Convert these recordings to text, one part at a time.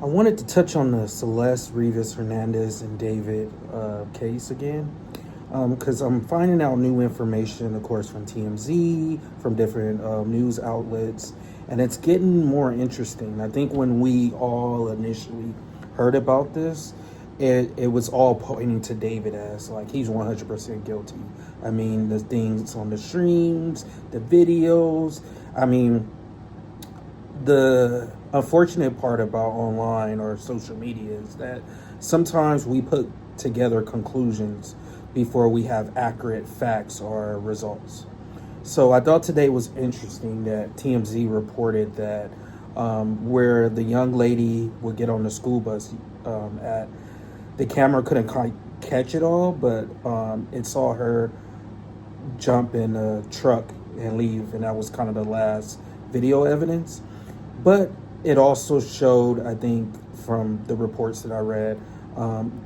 I wanted to touch on the Celeste Rivas Hernandez and David case again because I'm finding out new information, of course, from TMZ, from different news outlets, and it's getting more interesting. I think when we all initially heard about this, it was all pointing to David as like he's 100% guilty. I mean, the things on the streams, the videos. I mean, the unfortunate part about online or social media is that sometimes we put together conclusions before we have accurate facts or results. So I thought today was interesting that TMZ reported that where the young lady would get on the school bus at the camera couldn't quite catch it all, but it saw her jump in a truck and leave, and that was kind of the last video evidence. But it also showed, I think, from the reports that I read,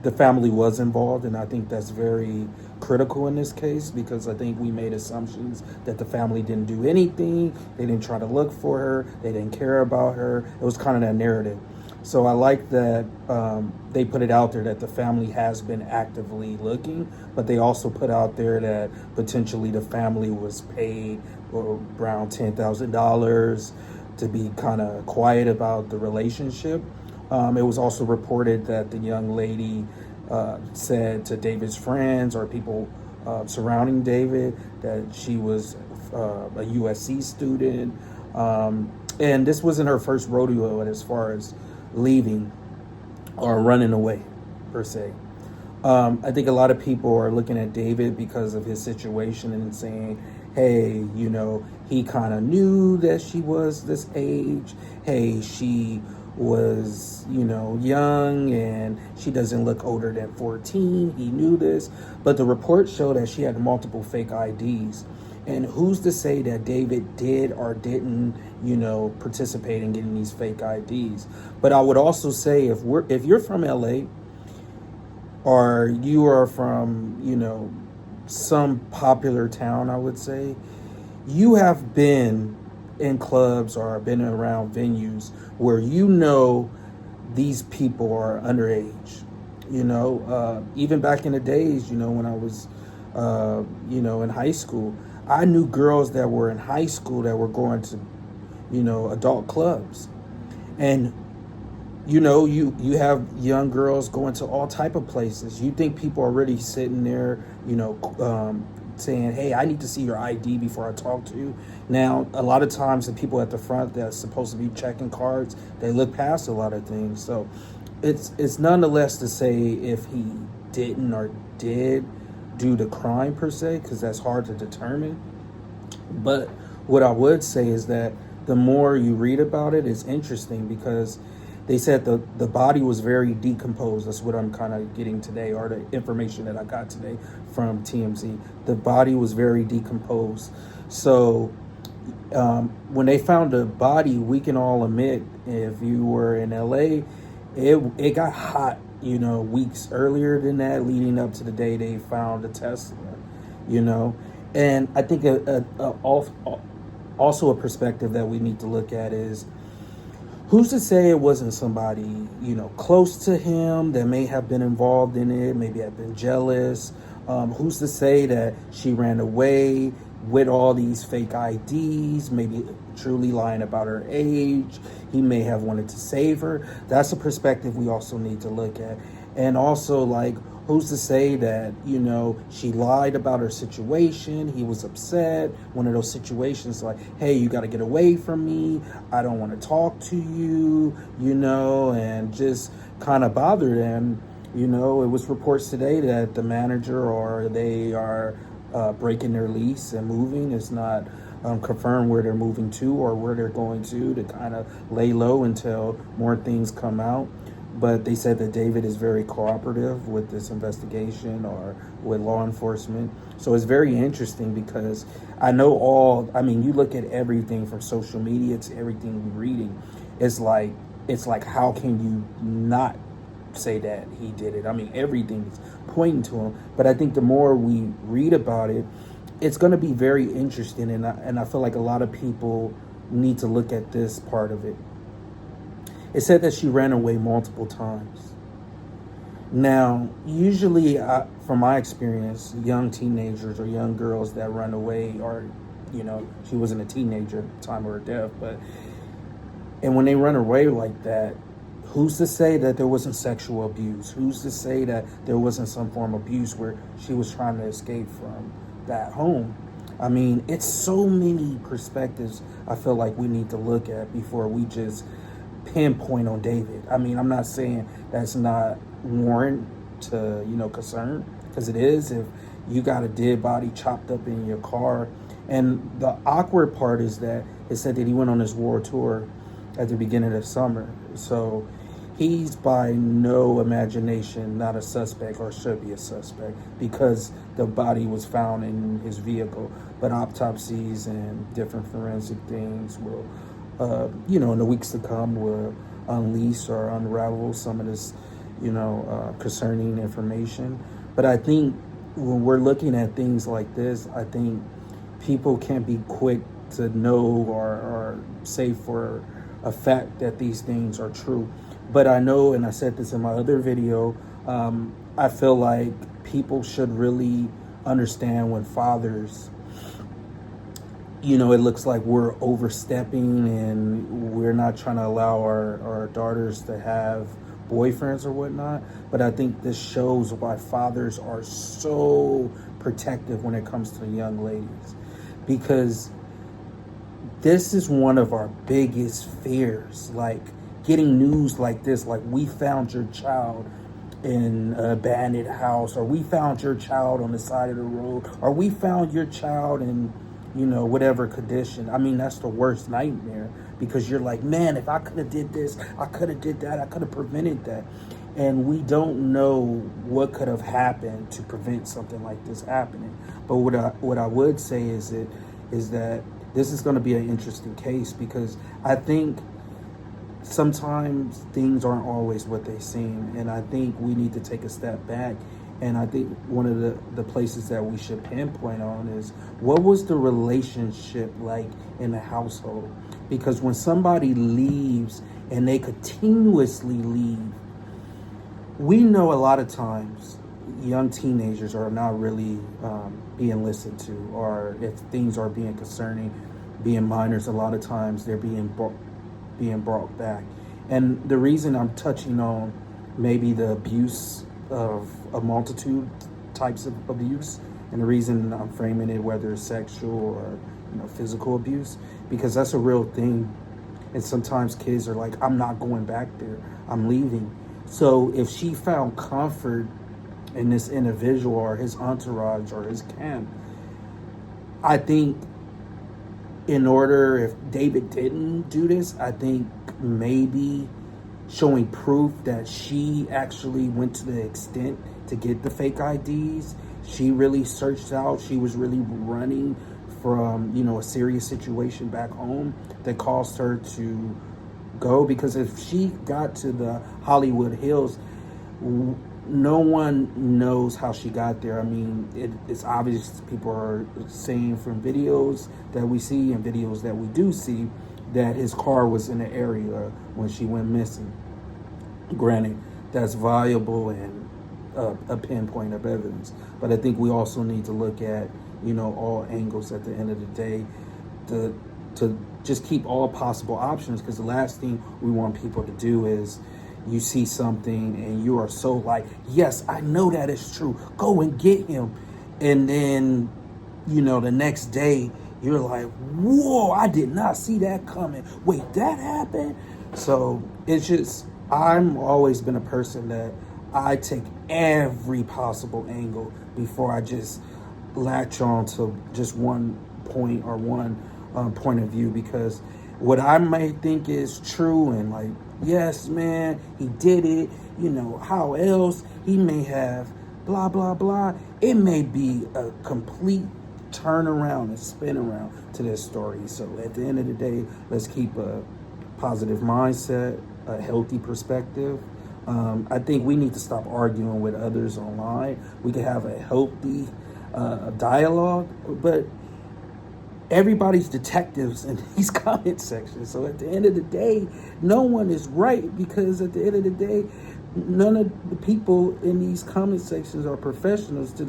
the family was involved, and I think that's very critical in this case because I think we made assumptions that the family didn't do anything, they didn't try to look for her, they didn't care about her. It was kind of that narrative. So I like that they put it out there that the family has been actively looking, but they also put out there that potentially the family was paid around $10,000 to be kind of quiet about the relationship. It was also reported that the young lady said to David's friends or people surrounding David that she was a USC student. And this wasn't her first rodeo as far as leaving or running away, per se. I think a lot of people are looking at David because of his situation and saying, hey, he kind of knew that she was this age. Hey, she was, young and she doesn't look older than 14. He knew this. But the report showed that she had multiple fake IDs. And who's to say that David did or didn't, participate in getting these fake IDs? But I would also say if you're from LA or you are from, some popular town, I would say, you have been in clubs or been around venues where these people are underage. Even back in the days, when I was, in high school, I knew girls that were in high school that were going to, adult clubs. And you have young girls going to all type of places. You think people are really sitting there, saying, hey, I need to see your ID before I talk to you. Now, a lot of times the people at the front that's supposed to be checking cards, they look past a lot of things. So it's nonetheless to say if he didn't or did do the crime per se, because that's hard to determine. But what I would say is that the more you read about it, it's interesting because they said the body was very decomposed. That's what I'm kind of getting today, or the information that I got today from TMZ. The body was very decomposed. So when they found the body, we can all admit, if you were in LA, it got hot, weeks earlier than that, leading up to the day they found the Tesla, And I think also a perspective that we need to look at is, who's to say it wasn't somebody, close to him that may have been involved in it, maybe have been jealous? Who's to say that she ran away with all these fake IDs, maybe truly lying about her age? He may have wanted to save her. That's a perspective we also need to look at. And also, who's to say that, she lied about her situation, he was upset, one of those situations like, hey, you got to get away from me, I don't want to talk to you, and just kind of bothered him. It was reports today that the manager or they are breaking their lease and moving. It's not confirmed where they're moving to or where they're going to kind of lay low until more things come out. But they said that David is very cooperative with this investigation or with law enforcement. So it's very interesting because you look at everything from social media to everything we're reading. It's like, how can you not say that he did it? I mean, everything's pointing to him. But I think the more we read about it, it's going to be very interesting. And I feel like a lot of people need to look at this part of it. It said that she ran away multiple times. Now, usually, from my experience, young teenagers or young girls that run away are, she wasn't a teenager at the time of her death, and when they run away like that, who's to say that there wasn't sexual abuse? Who's to say that there wasn't some form of abuse where she was trying to escape from that home? I mean, it's so many perspectives I feel like we need to look at before we just pinpoint on David. I mean, I'm not saying that's not warrant to, concern, because it is. If you got a dead body chopped up in your car. And the awkward part is that it said that he went on his world tour at the beginning of summer. So he's by no imagination not a suspect, or should be a suspect, because the body was found in his vehicle. But autopsies and different forensic things will, in the weeks to come, will unleash or unravel some of this, concerning information. But I think when we're looking at things like this, I think people can't be quick to know or say for a fact that these things are true. But I know, and I said this in my other video, I feel like people should really understand when fathers, it looks like we're overstepping and we're not trying to allow our daughters to have boyfriends or whatnot. But I think this shows why fathers are so protective when it comes to young ladies, because this is one of our biggest fears. Like, getting news like this, like, we found your child in an abandoned house, or we found your child on the side of the road, or we found your child in, whatever condition. I mean, that's the worst nightmare, because you're like, man, if I could have did this, I could have did that, I could have prevented that. And we don't know what could have happened to prevent something like this happening. But what I would say is that this is going to be an interesting case, because I think sometimes things aren't always what they seem. And I think we need to take a step back. And I think one of the places that we should pinpoint on is, what was the relationship like in the household? Because when somebody leaves and they continuously leave, we know a lot of times young teenagers are not really being listened to, or if things are being concerning, being minors, a lot of times they're being brought back. And the reason I'm touching on maybe the abuse of a multitude types of abuse, and the reason I'm framing it, whether it's sexual or physical abuse, because that's a real thing. And sometimes kids are like, I'm not going back there, I'm leaving. So if she found comfort in this individual or his entourage or his camp, I think if David didn't do this, I think maybe showing proof that she actually went to the extent to get the fake IDs. She really searched out. She was really running from, a serious situation back home that caused her to go. Because if she got to the Hollywood Hills, no one knows how she got there. I mean, it's obvious. People are saying from videos that we see and videos that we do see that his car was in the area when she went missing. Granted, that's viable and a pinpoint of evidence. But I think we also need to look at, all angles at the end of the day to just keep all possible options, because the last thing we want people to do is you see something and you are so like, yes, I know that is true, go and get him. And then, the next day you're like, whoa, I did not see that coming. Wait, that happened? So it's just, I'm always been a person that I take every possible angle before I just latch on to just one point or one point of view, because what I may think is true and like, yes, man, he did it, how else? He may have blah, blah, blah. It may be a complete turnaround and spin around to this story. So at the end of the day, let's keep a positive mindset, a healthy perspective. I think we need to stop arguing with others online. We can have a healthy dialogue, but everybody's detectives in these comment sections. So at the end of the day, no one is right, because at the end of the day, none of the people in these comment sections are professionals to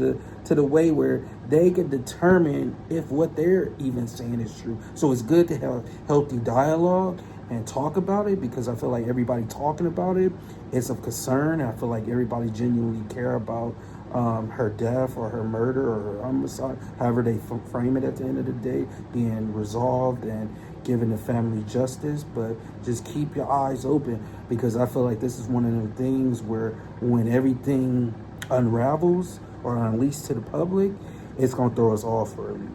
the way where they can determine if what they're even saying is true. So it's good to have healthy dialogue and talk about it, because I feel like everybody talking about it is of concern. I feel like everybody genuinely care about her death or her murder or her homicide, however they frame it at the end of the day, being resolved and giving the family justice. But just keep your eyes open, because I feel like this is one of the things where when everything unravels or unleashed to the public, it's going to throw us off for a loop.